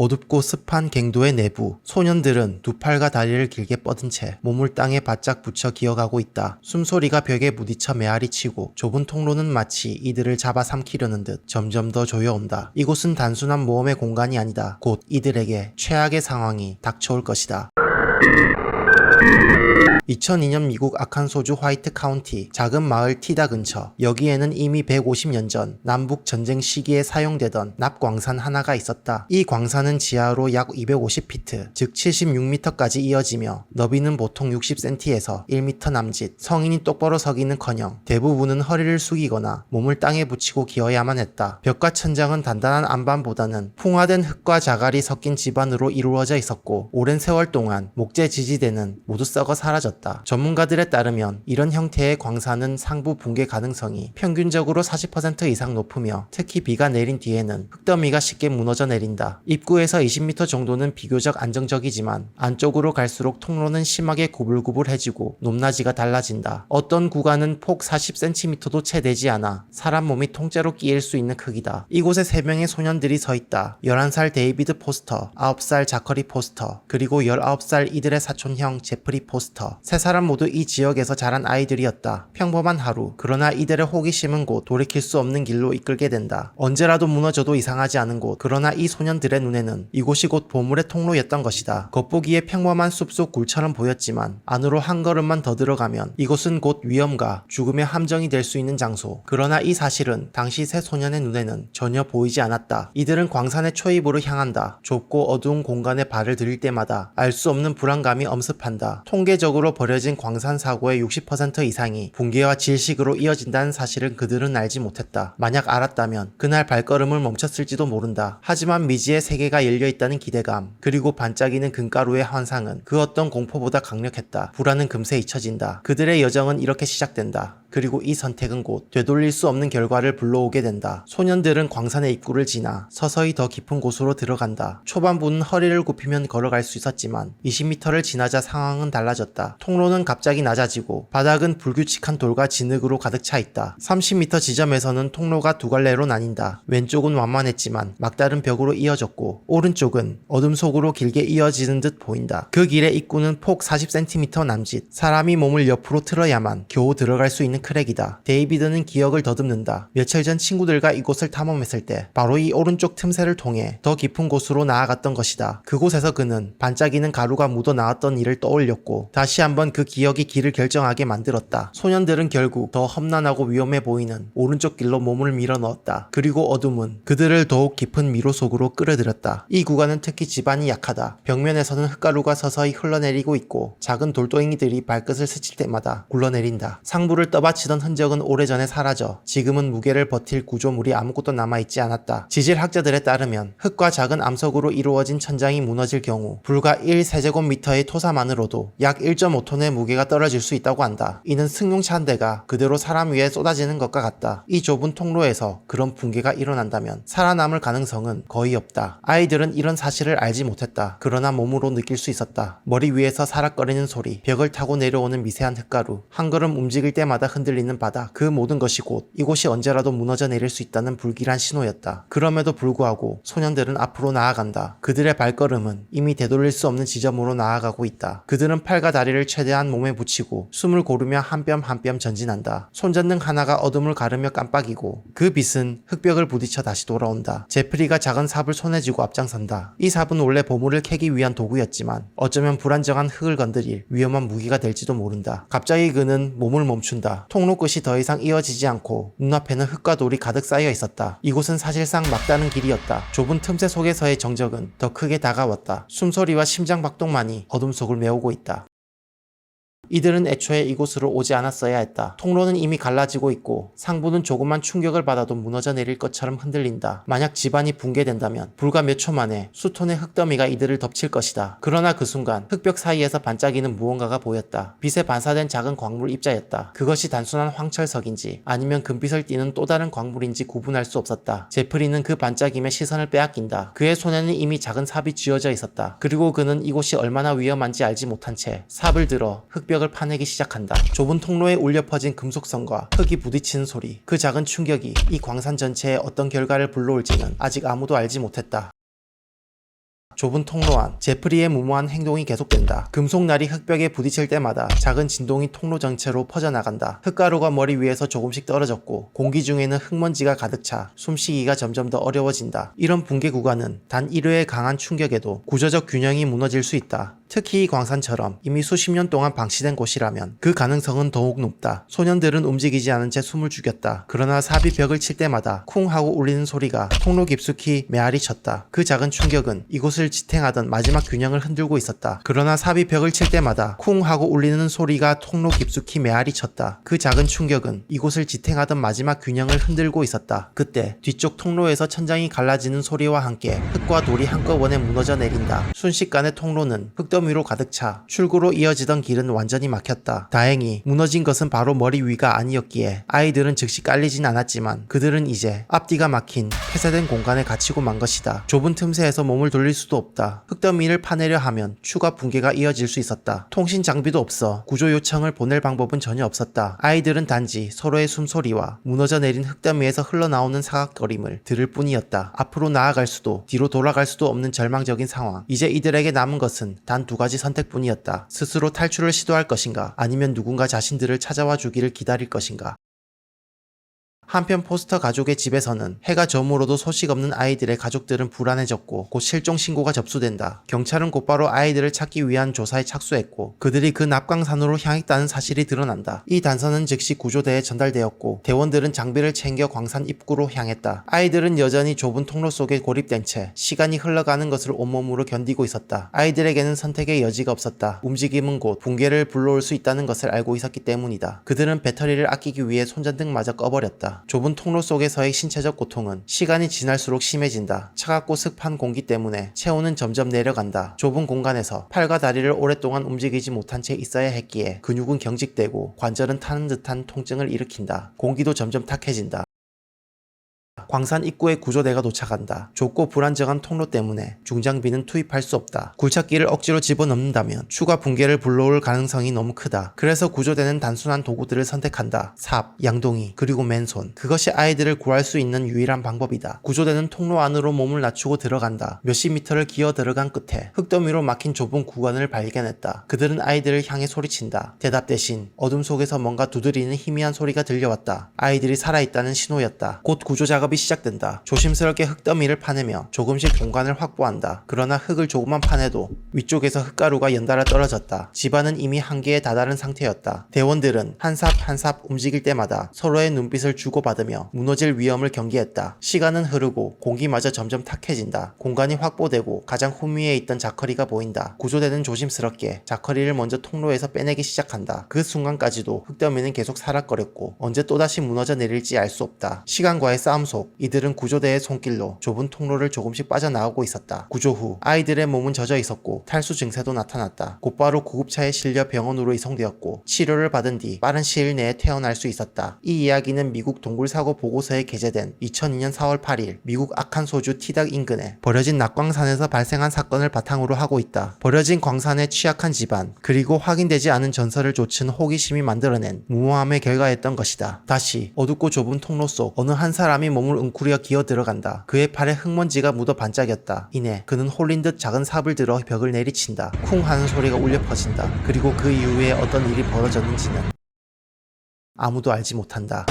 어둡고 습한 갱도의 내부, 소년들은 두 팔과 다리를 길게 뻗은 채 몸을 땅에 바짝 붙여 기어가고 있다. 숨소리가 벽에 부딪혀 메아리 치고 좁은 통로는 마치 이들을 잡아삼키려는 듯 점점 더 조여온다. 이곳은 단순한 모험의 공간이 아니다. 곧 이들에게 최악의 상황이 닥쳐올 것이다. 2002년 미국 아칸소주 화이트 카운티 작은 마을 티다 근처, 여기에는 이미 150년 전 남북 전쟁 시기에 사용되던 납광산 하나가 있었다. 이 광산은 지하로 약 250피트, 즉 76m까지 이어지며 너비는 보통 60cm에서 1m 남짓. 성인이 똑바로 서기는커녕 대부분은 허리를 숙이거나 몸을 땅에 붙이고 기어야만 했다. 벽과 천장은 단단한 안반보다는 풍화된 흙과 자갈이 섞인 지반으로 이루어져 있었고, 오랜 세월 동안 목재 지지대는 모두 썩어 사라졌다. 전문가들에 따르면 이런 형태의 광산은 상부 붕괴 가능성이 평균적으로 40% 이상 높으며, 특히 비가 내린 뒤에는 흙더미가 쉽게 무너져 내린다. 입구에서 20m 정도는 비교적 안정적이지만 안쪽으로 갈수록 통로는 심하게 구불구불해지고 높낮이가 달라진다. 어떤 구간은 폭 40cm도 채 되지 않아 사람 몸이 통째로 끼일 수 있는 크기다. 이곳에 3명의 소년들이 서 있다. 11살 데이비드 포스터, 9살 자커리 포스터, 그리고 19살 이들의 사촌형 제프리 포스터. 세 사람 모두 이 지역에서 자란 아이들이었다. 평범한 하루, 그러나 이들의 호기심은 곧 돌이킬 수 없는 길로 이끌게 된다. 언제라도 무너져도 이상하지 않은 곳, 그러나 이 소년들의 눈에는 이곳이 곧 보물의 통로였던 것이다. 겉보기에 평범한 숲속 굴처럼 보였지만 안으로 한 걸음만 더 들어가면 이곳은 곧 위험과 죽음의 함정이 될 수 있는 장소. 그러나 이 사실은 당시 세 소년의 눈에는 전혀 보이지 않았다. 이들은 광산의 초입으로 향한다. 좁고 어두운 공간에 발을 들일 때마다 알 수 없는 불안감이 엄습한다. 통계적으로 벌어진 광산 사고의 60% 이상이 붕괴와 질식으로 이어진다는 사실은 그들은 알지 못했다. 만약 알았다면 그날 발걸음을 멈췄을지도 모른다. 하지만 미지의 세계가 열려있다는 기대감, 그리고 반짝이는 금가루의 환상은 그 어떤 공포보다 강력했다. 불안은 금세 잊혀진다. 그들의 여정은 이렇게 시작된다. 그리고 이 선택은 곧 되돌릴 수 없는 결과를 불러오게 된다. 소년들은 광산의 입구를 지나 서서히 더 깊은 곳으로 들어간다. 초반부는 허리를 굽히면 걸어갈 수 있었지만 20m를 지나자 상황은 달라졌다. 통로는 갑자기 낮아지고 바닥은 불규칙한 돌과 진흙으로 가득 차 있다. 30m 지점에서는 통로가 두 갈래로 나뉜다. 왼쪽은 완만했지만 막다른 벽으로 이어졌고, 오른쪽은 어둠 속으로 길게 이어지는 듯 보인다. 그 길의 입구는 폭 40cm 남짓, 사람이 몸을 옆으로 틀어야만 겨우 들어갈 수 있는 크랙이다. 데이비드는 기억을 더듬는다. 며칠 전 친구들과 이곳을 탐험했을 때 바로 이 오른쪽 틈새를 통해 더 깊은 곳으로 나아갔던 것이다. 그곳에서 그는 반짝이는 가루가 묻어 나왔던 일을 떠올렸고, 다시 한번 그 기억이 길을 결정하게 만들었다. 소년들은 결국 더 험난하고 위험해 보이는 오른쪽 길로 몸을 밀어 넣었다. 그리고 어둠은 그들을 더욱 깊은 미로 속으로 끌어들였다. 이 구간은 특히 지반이 약하다. 벽면에서는 흙가루가 서서히 흘러내리고 있고, 작은 돌덩이들이 발끝을 스칠 때마다 굴러내린다. 상부를 떠받치던 흔적은 오래전에 사라져 지금은 무게를 버틸 구조물이 아무것도 남아있지 않았다. 지질학자들에 따르면 흙과 작은 암석으로 이루어진 천장이 무너질 경우 불과 1세제곱미터의 토사만으로도 약 1.5톤의 무게가 떨어질 수 있다고 한다. 이는 승용차 한 대가 그대로 사람 위에 쏟아지는 것과 같다. 이 좁은 통로에서 그런 붕괴가 일어난다면 살아남을 가능성은 거의 없다. 아이들은 이런 사실을 알지 못했다. 그러나 몸으로 느낄 수 있었다. 머리 위에서 사락거리는 소리, 벽을 타고 내려오는 미세한 흙가루, 한 걸음 움직일 때마다 흔들리는 바닥, 그 모든 것이 곧 이곳이 언제라도 무너져 내릴 수 있다는 불길한 신호였다. 그럼에도 불구하고 소년들은 앞으로 나아간다. 그들의 발걸음은 이미 되돌릴 수 없는 지점으로 나아가고 있다. 그들은 팔과 다리를 최대한 몸에 붙이고 숨을 고르며 한 뼘 한 뼘 전진한다. 손전등 하나가 어둠을 가르며 깜빡이고, 그 빛은 흙벽을 부딪혀 다시 돌아온다. 제프리가 작은 삽을 손에 쥐고 앞장선다. 이 삽은 원래 보물을 캐기 위한 도구였지만 어쩌면 불안정한 흙을 건드릴 위험한 무기가 될지도 모른다. 갑자기 그는 몸을 멈춘다. 통로 끝이 더 이상 이어지지 않고 눈앞에는 흙과 돌이 가득 쌓여 있었다. 이곳은 사실상 막다른 길이었다. 좁은 틈새 속에서의 정적은 더 크게 다가왔다. 숨소리와 심장박동만이 어둠 속을 메우고 있다. 이들은 애초에 이곳으로 오지 않았어야 했다. 통로는 이미 갈라지고 있고 상부는 조금만 충격을 받아도 무너져 내릴 것처럼 흔들린다. 만약 지반이 붕괴된다면 불과 몇 초 만에 수톤의 흙더미가 이들을 덮칠 것이다. 그러나 그 순간 흙벽 사이에서 반짝이는 무언가가 보였다. 빛에 반사된 작은 광물 입자였다. 그것이 단순한 황철석인지 아니면 금빛을 띠는 또 다른 광물인지 구분할 수 없었다. 제프리는 그 반짝임에 시선을 빼앗긴다. 그의 손에는 이미 작은 삽이 쥐어져 있었다. 그리고 그는 이곳이 얼마나 위험한지 알지 못한 채 삽을 들어 흙벽 을 파내기 시작한다. 좁은 통로에 울려 퍼진 금속선과 흙이 부딪히는 소리, 그 작은 충격이 이 광산 전체에 어떤 결과를 불러올지는 아직 아무도 알지 못했다. 좁은 통로 안 제프리의 무모한 행동이 계속된다. 금속날이 흙벽에 부딪힐 때마다 작은 진동이 통로 전체로 퍼져나간다. 흙가루가 머리 위에서 조금씩 떨어졌고 공기 중에는 흙먼지가 가득 차 숨쉬기가 점점 더 어려워진다. 이런 붕괴 구간은 단 1회의 강한 충격에도 구조적 균형이 무너질 수 있다. 특히 이 광산처럼 이미 수십 년 동안 방치된 곳이라면 그 가능성은 더욱 높다. 소년들은 움직이지 않은 채 숨을 죽였다. 그러나 삽이 벽을 칠 때마다 쿵 하고 울리는 소리가 통로 깊숙이 메아리 쳤다. 그 작은 충격은 이곳을 지탱하던 마지막 균형을 흔들고 있었다. 그러나 삽이 벽을 칠 때마다 쿵 하고 울리는 소리가 통로 깊숙이 메아리 쳤다. 그 작은 충격은 이곳을 지탱하던 마지막 균형을 흔들고 있었다. 그때 뒤쪽 통로에서 천장이 갈라지는 소리와 함께 흙과 돌이 한꺼번에 무너져 내린다. 순식간에 통로는 흙더미로 가득 차 출구로 이어지던 길은 완전히 막혔다. 다행히 무너진 것은 바로 머리 위가 아니었기에 아이들은 즉시 깔리진 않았지만 그들은 이제 앞뒤가 막힌 폐쇄된 공간에 갇히고 만 것이다. 좁은 틈새에서 몸을 돌릴 수도 없다. 흙더미를 파내려 하면 추가 붕괴가 이어질 수 있었다. 통신 장비도 없어 구조 요청을 보낼 방법은 전혀 없었다. 아이들은 단지 서로의 숨소리와 무너져 내린 흙더미에서 흘러나오는 사각거림을 들을 뿐이었다. 앞으로 나아갈 수도 뒤로 돌아갈 수도 없는 절망적인 상황. 이제 이들에게 남은 것은 단 2가지 선택뿐이었다. 스스로 탈출을 시도할 것인가 아니면 누군가 자신들을 찾아와 주기를 기다릴 것인가. 한편 포스터 가족의 집에서는 해가 저물어도 소식 없는 아이들의 가족들은 불안해졌고 곧 실종 신고가 접수된다. 경찰은 곧바로 아이들을 찾기 위한 조사에 착수했고 그들이 그 납광산으로 향했다는 사실이 드러난다. 이 단서는 즉시 구조대에 전달되었고 대원들은 장비를 챙겨 광산 입구로 향했다. 아이들은 여전히 좁은 통로 속에 고립된 채 시간이 흘러가는 것을 온몸으로 견디고 있었다. 아이들에게는 선택의 여지가 없었다. 움직임은 곧 붕괴를 불러올 수 있다는 것을 알고 있었기 때문이다. 그들은 배터리를 아끼기 위해 손전등마저 꺼버렸다. 좁은 통로 속에서의 신체적 고통은 시간이 지날수록 심해진다. 차갑고 습한 공기 때문에 체온은 점점 내려간다. 좁은 공간에서 팔과 다리를 오랫동안 움직이지 못한 채 있어야 했기에 근육은 경직되고 관절은 타는 듯한 통증을 일으킨다. 공기도 점점 탁해진다. 광산 입구에 구조대가 도착한다. 좁고 불안정한 통로 때문에 중장비는 투입할 수 없다. 굴착기를 억지로 집어넣는다면 추가 붕괴를 불러올 가능성이 너무 크다. 그래서 구조대는 단순한 도구들을 선택한다. 삽, 양동이, 그리고 맨손. 그것이 아이들을 구할 수 있는 유일한 방법이다. 구조대는 통로 안으로 몸을 낮추고 들어간다. 몇십 미터를 기어 들어간 끝에 흙더미로 막힌 좁은 구간을 발견했다. 그들은 아이들을 향해 소리친다. 대답 대신 어둠 속에서 뭔가 두드리는 희미한 소리가 들려왔다. 아이들이 살아있다는 신호였다. 곧 구조 작업이 시작된다. 조심스럽게 흙더미를 파내며 조금씩 공간을 확보한다. 그러나 흙을 조금만 파내도 위쪽에서 흙가루가 연달아 떨어졌다. 집안은 이미 한계에 다다른 상태였다. 대원들은 한 삽 한 삽 움직일 때마다 서로의 눈빛을 주고받으며 무너질 위험을 경계했다. 시간은 흐르고 공기마저 점점 탁해진다. 공간이 확보되고 가장 후미에 있던 자커리가 보인다. 구조대는 조심스럽게 자커리를 먼저 통로에서 빼내기 시작한다. 그 순간까지도 흙더미는 계속 살아거렸고 언제 또다시 무너져 내릴지 알 수 없다. 시간과의 싸움 속 이들은 구조대의 손길로 좁은 통로를 조금씩 빠져나오고 있었다. 구조 후 아이들의 몸은 젖어 있었고 탈수 증세도 나타났다. 곧바로 구급차에 실려 병원으로 이송되었고 치료를 받은 뒤 빠른 시일 내에 태어날 수 있었다. 이 이야기는 미국 동굴사고 보고서에 게재된 2002년 4월 8일 미국 아칸소주 티닥 인근에 버려진 낙광산에서 발생한 사건을 바탕으로 하고 있다. 버려진 광산의 취약한 집안 그리고 확인되지 않은 전설을 좇은 호기심이 만들어낸 무모함의 결과였던 것이다. 다시 어둡고 좁은 통로 속 어느 한 사람이 몸을 웅크려 기어 들어간다. 그의 팔에 흙먼지가 묻어 반짝였다. 이내 그는 홀린 듯 작은 삽을 들어 벽을 내리친다. 쿵 하는 소리가 울려 퍼진다. 그리고 그 이후에 어떤 일이 벌어졌는지는 아무도 알지 못한다.